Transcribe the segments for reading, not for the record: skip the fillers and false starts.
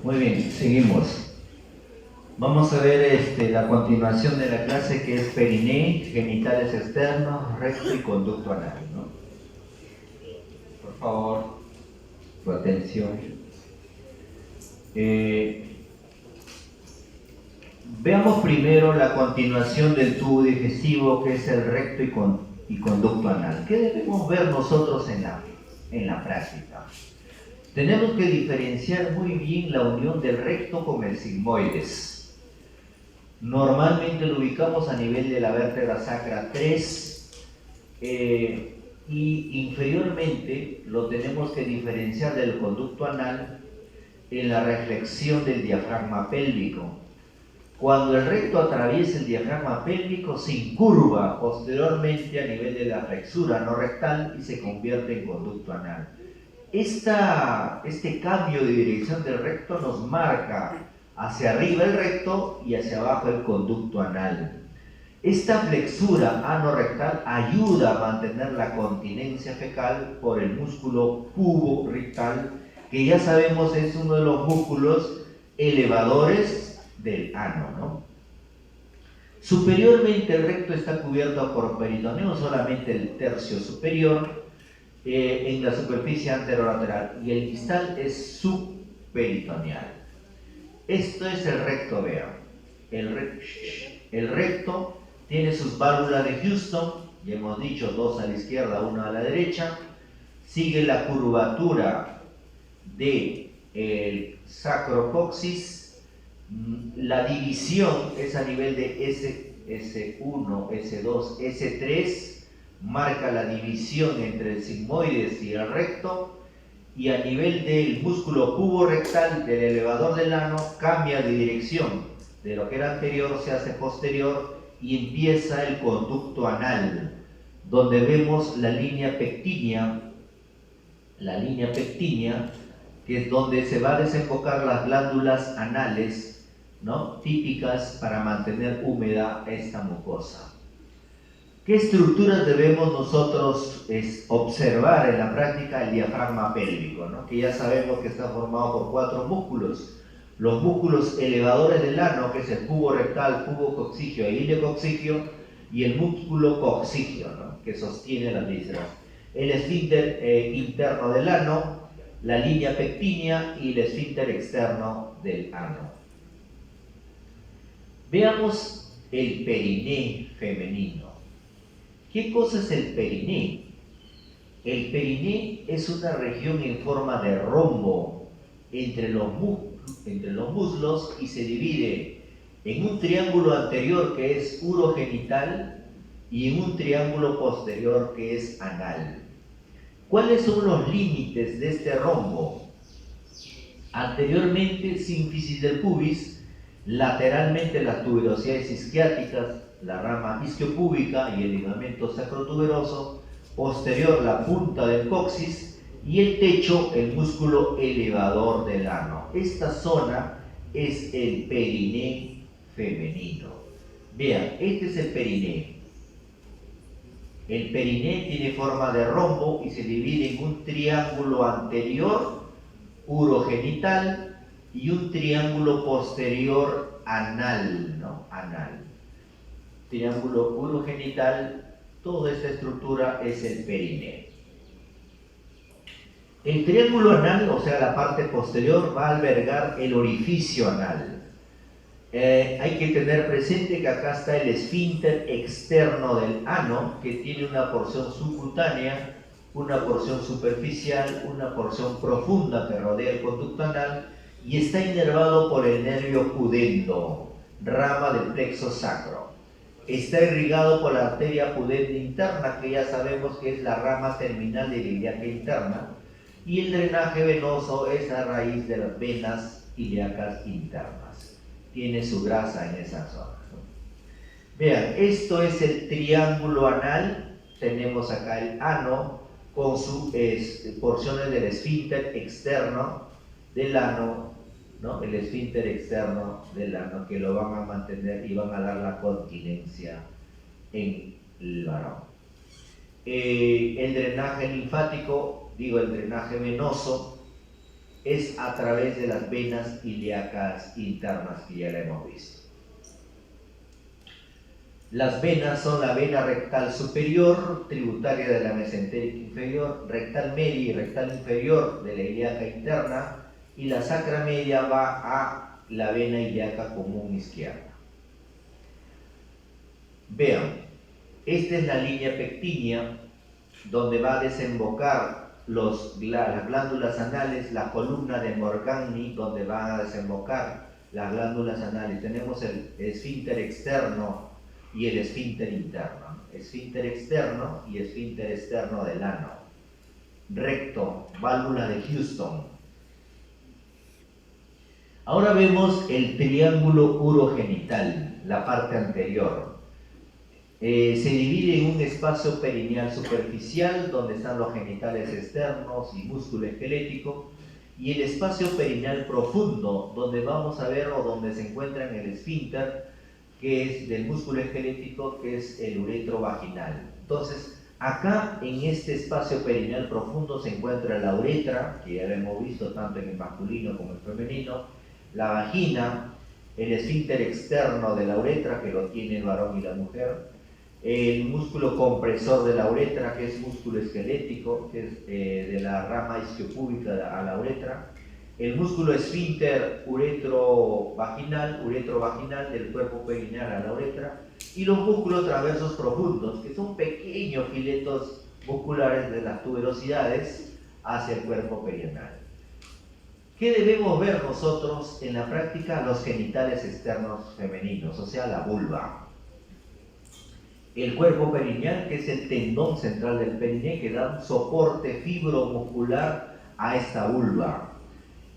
Muy bien, seguimos. Vamos a ver la continuación de la clase que es periné, genitales externos, recto y conducto anal, ¿no? Por favor, tu atención. Veamos primero la continuación del tubo digestivo que es el recto y conducto anal. ¿Qué debemos ver nosotros en la práctica? Tenemos que diferenciar muy bien la unión del recto con el sigmoides. Normalmente lo ubicamos a nivel de la vértebra sacra 3 y inferiormente lo tenemos que diferenciar del conducto anal en la reflexión del diafragma pélvico. Cuando el recto atraviesa el diafragma pélvico, se incurva posteriormente a nivel de la flexura no rectal y se convierte en conducto anal. Este cambio de dirección del recto nos marca hacia arriba el recto y hacia abajo el conducto anal. Esta flexura anorrectal ayuda a mantener la continencia fecal por el músculo pubo-rectal, que ya sabemos es uno de los músculos elevadores del ano, ¿no? Superiormente el recto está cubierto por peritoneo, solamente el tercio superior, en la superficie anterolateral, y el distal es subperitoneal. Esto es el recto, vean. El recto tiene sus válvulas de Houston, ya hemos dicho, dos a la izquierda, una a la derecha. Sigue la curvatura del sacrocoxis. La división es a nivel de S1, S2, S3. Marca la división entre el sigmoides y el recto. Y a nivel del músculo puborectal del elevador del ano cambia de dirección, de lo que era anterior se hace posterior y empieza el conducto anal, donde vemos la línea pectínea, que es donde se va a desembocar las glándulas anales, ¿no?, típicas para mantener húmeda esta mucosa. ¿Qué estructuras debemos nosotros observar en la práctica? El diafragma pélvico, ¿no?, que ya sabemos que está formado por 4 músculos. Los músculos elevadores del ano, que es el pubo rectal, pubo coccigio e ileococcigio, y el músculo coccigio, ¿no?, que sostiene las vísceras. El esfínter interno del ano, la línea pectínea y el esfínter externo del ano. Veamos el periné femenino. ¿Qué cosa es el periné? El periné es una región en forma de rombo entre los muslos y se divide en un triángulo anterior que es urogenital y en un triángulo posterior que es anal. ¿Cuáles son los límites de este rombo? Anteriormente, sínfisis del pubis, lateralmente las tuberosidades isquiáticas, la rama isquiopúbica y el ligamento sacrotuberoso, posterior la punta del coxis y el techo, el músculo elevador del ano. Esta zona es el periné femenino. Vean, este es el periné. El periné tiene forma de rombo y se divide en un triángulo anterior urogenital y un triángulo posterior anal, ¿no? Anal. Triángulo urogenital, toda esta estructura es el periné. El triángulo anal, o sea, la parte posterior, va a albergar el orificio anal. Hay que tener presente que acá está el esfínter externo del ano, que tiene una porción subcutánea, una porción superficial, una porción profunda que rodea el conducto anal y está inervado por el nervio pudendo, rama del plexo sacro. Está irrigado por la arteria pudenda interna, que ya sabemos que es la rama terminal de la ilíaca interna, y el drenaje venoso es a raíz de las venas ilíacas internas. Tiene su grasa en esa zona, ¿no? Vean, esto es el triángulo anal. Tenemos acá el ano con sus porciones del esfínter externo del ano, ¿no? El esfínter externo del ano, que lo van a mantener y van a dar la continencia en el varón. El drenaje linfático, el drenaje venoso, es a través de las venas ilíacas internas, que ya la hemos visto. Las venas son la vena rectal superior, tributaria de la mesentérica inferior, rectal media y rectal inferior de la ilíaca interna, y la sacra media va a la vena ilíaca común izquierda. Vean, esta es la línea pectínea donde va a desembocar las glándulas anales, la columna de Morgagni, donde van a desembocar las glándulas anales. Tenemos el esfínter externo y el esfínter interno. Esfínter externo y esfínter externo del ano. Recto, válvula de Houston. Ahora vemos el triángulo urogenital, la parte anterior. Se divide en un espacio perineal superficial, donde están los genitales externos y músculo esquelético, y el espacio perineal profundo, donde vamos a ver o donde se encuentra en el esfínter, que es del músculo esquelético, que es el uretro vaginal. Entonces, acá en este espacio perineal profundo se encuentra la uretra, que ya lo hemos visto tanto en el masculino como en el femenino, la vagina, el esfínter externo de la uretra, que lo tiene el varón y la mujer, el músculo compresor de la uretra, que es músculo esquelético, que es de la rama isquiopúbica a la uretra, el músculo esfínter uretrovaginal del cuerpo perineal a la uretra, y los músculos transversos profundos, que son pequeños filetos musculares de las tuberosidades hacia el cuerpo perineal. ¿Qué debemos ver nosotros en la práctica? Los genitales externos femeninos, o sea, la vulva. El cuerpo perineal, que es el tendón central del periné, que da un soporte fibromuscular a esta vulva.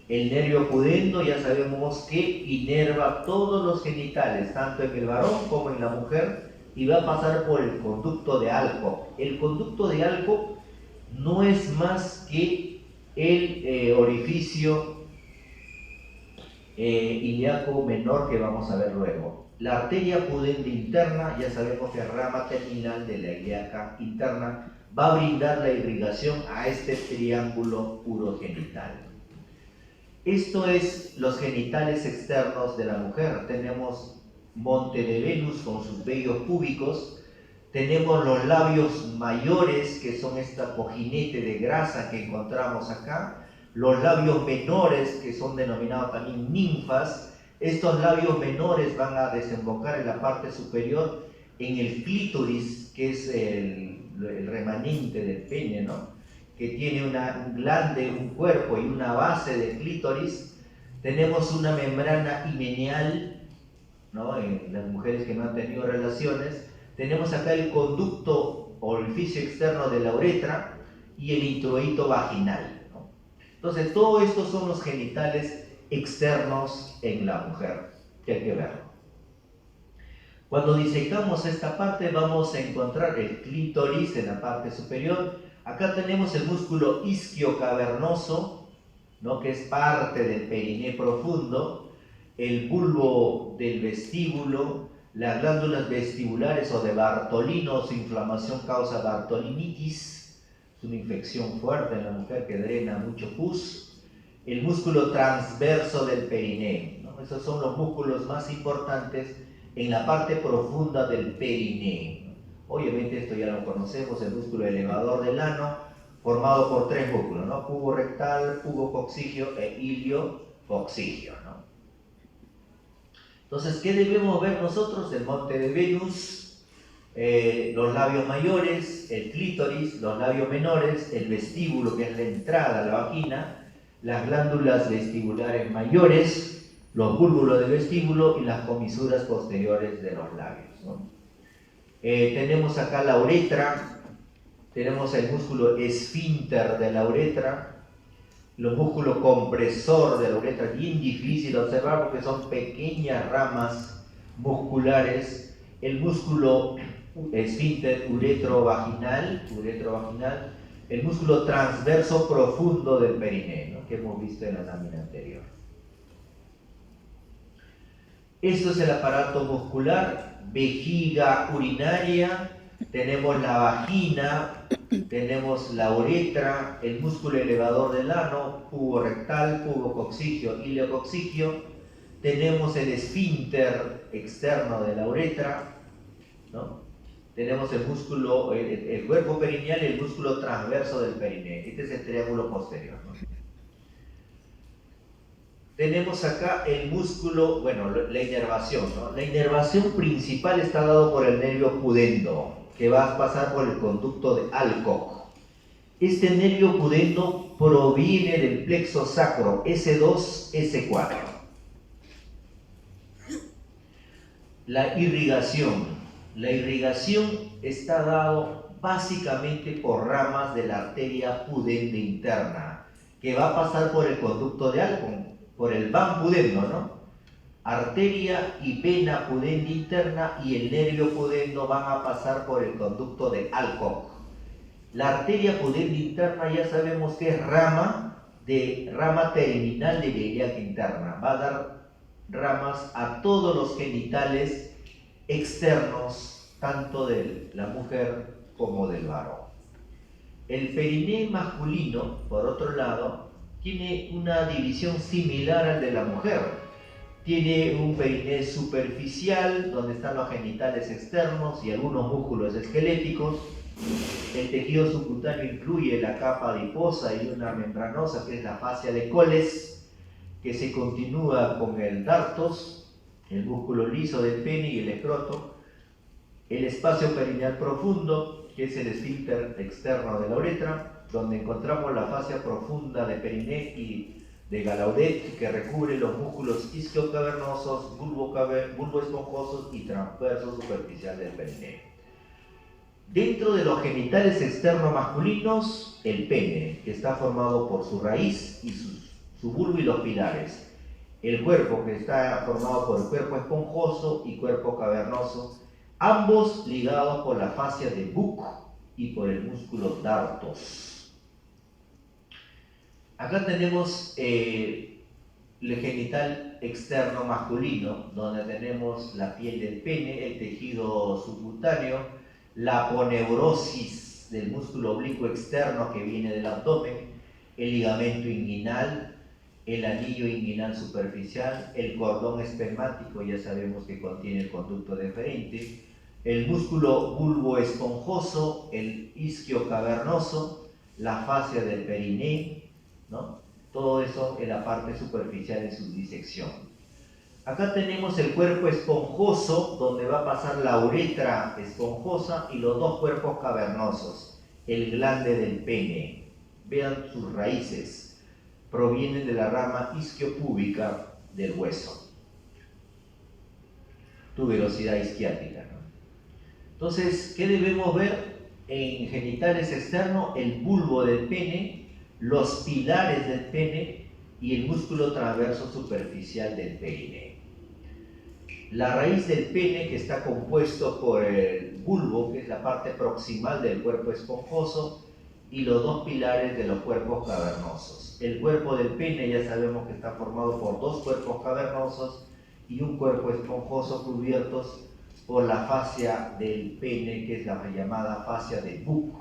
El nervio pudendo, ya sabemos que inerva todos los genitales, tanto en el varón como en la mujer, y va a pasar por el conducto de Alcock. El conducto de Alcock no es más que el orificio ilíaco menor, que vamos a ver luego. La arteria pudende interna, ya sabemos que es rama terminal de la ilíaca interna, va a brindar la irrigación a este triángulo urogenital. Esto es los genitales externos de la mujer. Tenemos monte de Venus con sus vellos púbicos, tenemos los labios mayores, que son esta cojinete de grasa que encontramos acá, los labios menores, que son denominados también ninfas. Estos labios menores van a desembocar en la parte superior en el clítoris, que es el remanente del pene, ¿no? Que tiene un glande, un cuerpo y una base de clítoris. Tenemos una membrana himeneal, ¿no? En las mujeres que no han tenido relaciones. Tenemos acá el conducto o orificio externo de la uretra y el introito vaginal, ¿no? Entonces, todo esto son los genitales externos en la mujer, que hay que verlo. Cuando disecamos esta parte, vamos a encontrar el clítoris en la parte superior. Acá tenemos el músculo isquiocavernoso, ¿no? Que es parte del periné profundo, el bulbo del vestíbulo, las glándulas vestibulares o de Bartolino. Su inflamación causa bartolinitis, es una infección fuerte en la mujer que drena mucho pus. El músculo transverso del periné, ¿no? Esos son los músculos más importantes en la parte profunda del periné, ¿no? Obviamente esto ya lo conocemos, el músculo elevador del ano, formado por tres músculos, ¿no? Pubo rectal, pubo coccigio e ilio coccigio, ¿no? Entonces, ¿qué debemos ver nosotros? El monte de Venus, los labios mayores, el clítoris, los labios menores, el vestíbulo, que es la entrada a la vagina, las glándulas vestibulares mayores, los búlbulos del vestíbulo y las comisuras posteriores de los labios, ¿no? Tenemos acá la uretra, tenemos el músculo esfínter de la uretra, los músculos compresor de la uretra, bien difícil de observar porque son pequeñas ramas musculares, el músculo esfínter uretrovaginal, el músculo transverso profundo del periné, ¿no? Que hemos visto en la lámina anterior. Esto es el aparato muscular, vejiga urinaria, tenemos la vagina, tenemos la uretra, el músculo elevador del ano, pubo rectal, pubo coccigio, ileococcigio, tenemos el esfínter externo de la uretra, ¿no? Tenemos el músculo, el cuerpo perineal y el músculo transverso del perineo. Este es el triángulo posterior, ¿no? Tenemos acá el músculo, bueno, la inervación, ¿no? La inervación principal está dado por el nervio pudendo, que va a pasar por el conducto de Alcock. Este nervio pudendo proviene del plexo sacro S2, S4. La irrigación. La irrigación está dado básicamente por ramas de la arteria pudende interna, que va a pasar por el conducto de Alcock, por el van pudendo, ¿no? Arteria y vena pudenda interna y el nervio pudendo van a pasar por el conducto de Alcock. La arteria pudenda interna ya sabemos que es rama terminal de la ilíaca interna. Va a dar ramas a todos los genitales externos, tanto de la mujer como del varón. El perineo masculino, por otro lado, tiene una división similar al de la mujer. Tiene un perineo superficial, donde están los genitales externos y algunos músculos esqueléticos. El tejido subcutáneo incluye la capa adiposa y una membranosa, que es la fascia de Coles, que se continúa con el dartos, el músculo liso del pene y el escroto. El espacio perineal profundo, que es el esfínter externo de la uretra, donde encontramos la fascia profunda de Periné y de Gallaudet, que recubre los músculos isquiocavernosos, bulbo esponjosos y transverso superficial del Periné. Dentro de los genitales externos masculinos, el pene, que está formado por su raíz y su bulbo y los pilares. El cuerpo, que está formado por el cuerpo esponjoso y cuerpo cavernoso, ambos ligados por la fascia de Buck y por el músculo dartos. Acá tenemos el genital externo masculino, donde tenemos la piel del pene, el tejido subcutáneo, la aponeurosis del músculo oblicuo externo que viene del abdomen, el ligamento inguinal, el anillo inguinal superficial, el cordón espermático, ya sabemos que contiene el conducto deferente, el músculo bulbo esponjoso, el isquio cavernoso, la fascia del periné, ¿no? Todo eso en la parte superficial de su disección. Acá tenemos el cuerpo esponjoso, donde va a pasar la uretra esponjosa y los dos cuerpos cavernosos, el glande del pene. Vean sus raíces, provienen de la rama isquiopúbica del hueso. Tuberosidad isquiática, ¿no? Entonces, ¿qué debemos ver en genitales externos? El bulbo del pene, los pilares del pene y el músculo transverso superficial del pene. La raíz del pene, que está compuesto por el bulbo, que es la parte proximal del cuerpo esponjoso, y los dos pilares de los cuerpos cavernosos. El cuerpo del pene ya sabemos que está formado por dos cuerpos cavernosos y un cuerpo esponjoso cubiertos por la fascia del pene, que es la llamada fascia de Buck.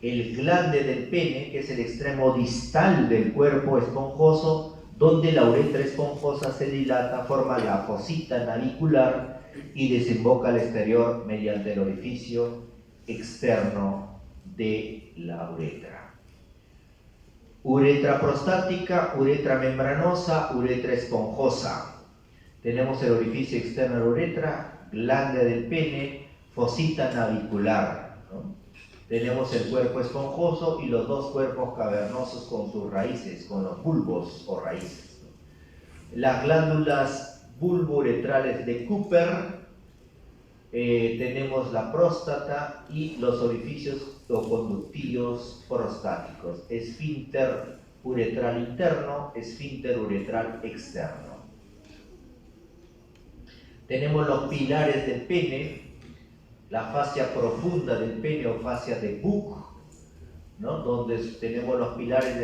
El glande del pene, que es el extremo distal del cuerpo esponjoso, donde la uretra esponjosa se dilata, forma la fosita navicular y desemboca al exterior mediante el orificio externo de la uretra. Uretra prostática, uretra membranosa, uretra esponjosa. Tenemos el orificio externo de la uretra, glande del pene, fosita navicular, ¿no? Tenemos el cuerpo esponjoso y los dos cuerpos cavernosos con sus raíces, con los bulbos o raíces, ¿no? Las glándulas bulbouretrales de Cooper, tenemos la próstata y los orificios o conductillos prostáticos, esfínter uretral interno, esfínter uretral externo. Tenemos los pilares del pene, la fascia profunda del pene o fascia de Buck, ¿no? Donde tenemos los pilares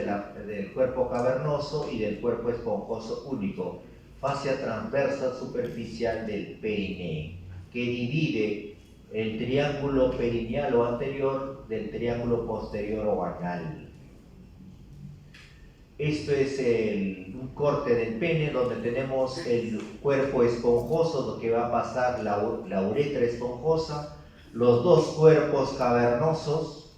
del cuerpo cavernoso y del cuerpo esponjoso único, fascia transversa superficial del pene, que divide el triángulo perineal o anterior del triángulo posterior o anal. Esto es un corte del pene donde tenemos el cuerpo esponjoso que va a pasar la uretra esponjosa, los dos cuerpos cavernosos,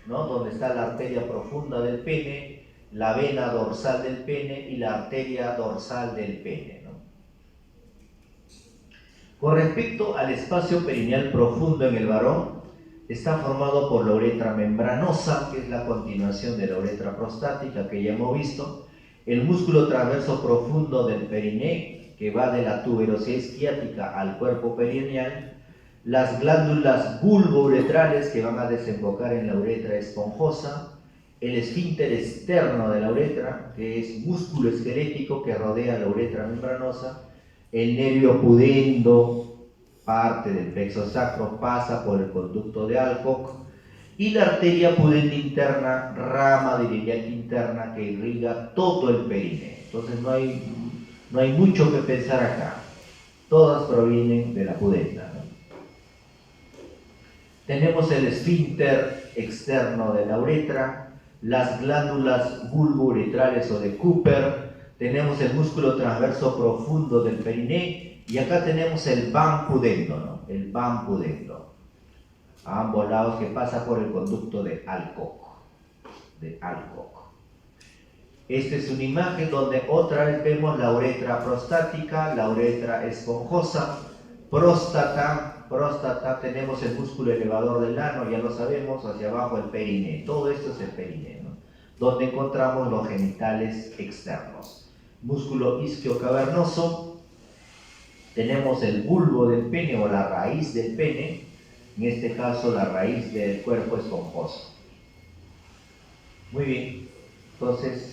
¿no? Donde está la arteria profunda del pene, la vena dorsal del pene y la arteria dorsal del pene, ¿no? Con respecto al espacio perineal profundo en el varón, está formado por la uretra membranosa, que es la continuación de la uretra prostática que ya hemos visto, el músculo transverso profundo del periné, que va de la tuberosidad isquiática al cuerpo perineal, las glándulas bulbouretrales que van a desembocar en la uretra esponjosa, el esfínter externo de la uretra, que es músculo esquelético que rodea la uretra membranosa, el nervio pudendo, parte del plexo sacro, pasa por el conducto de Alcock, y la arteria pudenda interna, rama de iliac interna que irriga todo el períneo. Entonces no hay mucho que pensar acá. Todas provienen de la pudenda, ¿no? Tenemos el esfínter externo de la uretra, las glándulas bulbouretrales o de Cooper, tenemos el músculo transverso profundo del periné y acá tenemos el van pudendo, ¿no? El van pudendo, a ambos lados, que pasa por el conducto de Alcock. Esta es una imagen donde otra vez vemos la uretra prostática, la uretra esponjosa, próstata, tenemos el músculo elevador del ano, ya lo sabemos, hacia abajo el periné. Todo esto es el periné, ¿no? Donde encontramos los genitales externos. Músculo isquiocavernoso, tenemos el bulbo del pene o la raíz del pene, en este caso la raíz del cuerpo esponjoso. Muy bien, entonces